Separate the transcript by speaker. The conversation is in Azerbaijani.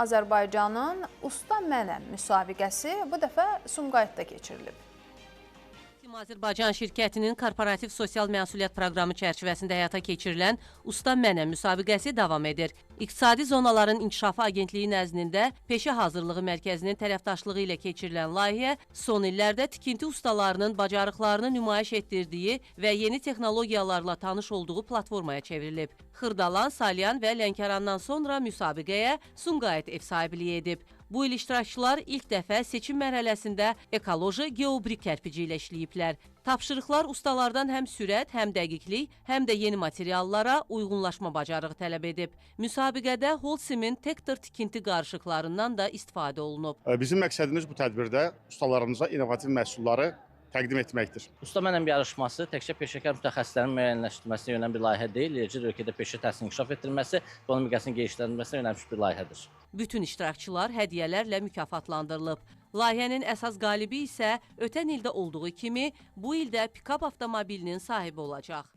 Speaker 1: Azərbaycanın Usta Mənəm müsabiqəsi bu dəfə Sumqayıtda keçirilib.
Speaker 2: Team Azərbaycan şirkətinin korporativ sosial məsuliyyət proqramı çərçivəsində həyata keçirilən Usta Mənəm müsabiqəsi davam edir. İqtisadi Zonaların İnkişafı Agentliyi nəzdində Peşə Hazırlığı Mərkəzinin tərəfdaşlığı ilə keçirilən layihə son illərdə tikinti ustalarının bacarıqlarını nümayiş etdirdiyi və yeni texnologiyalarla tanış olduğu platformaya çevrilib. Xırdalan, Salyan və Lənkərandan sonra müsabiqəyə Sumqayıt ev sahibliyi edib. Bu il iştirakçılar ilk dəfə seçim mərhələsində ekoloji geobrik kərpici ilə işləyiblər. Tapşırıqlar ustalardan həm sürət, həm dəqiqlik, həm də yeni materiallara uyğunlaşma bacarığı tələb edib. Müsabiqədə Holcim'in Tektor tikinti qarışıqlarından da istifadə olunub.
Speaker 3: Bizim məqsədimiz bu tədbirdə ustalarımıza innovativ məhsulları təqdim etməkdir.
Speaker 4: Usta Mənəm yarışması təkcə peşəkar mütəxəssislərin müəyyənləşdirməsinə yönələn bir layihə deyil, eləcə də ölkədə peşə təhsilinin inkişaf etdirilməsi və onun miqyasının genişləndirilməsinə yönəlmiş bir layihədir.
Speaker 2: Bütün iştirakçılar hədiyyələrlə mükafatlandırılıb. Layihənin əsas qalibi isə ötən ildə olduğu kimi bu ildə pikap avtomobilinin sahibi olacaq.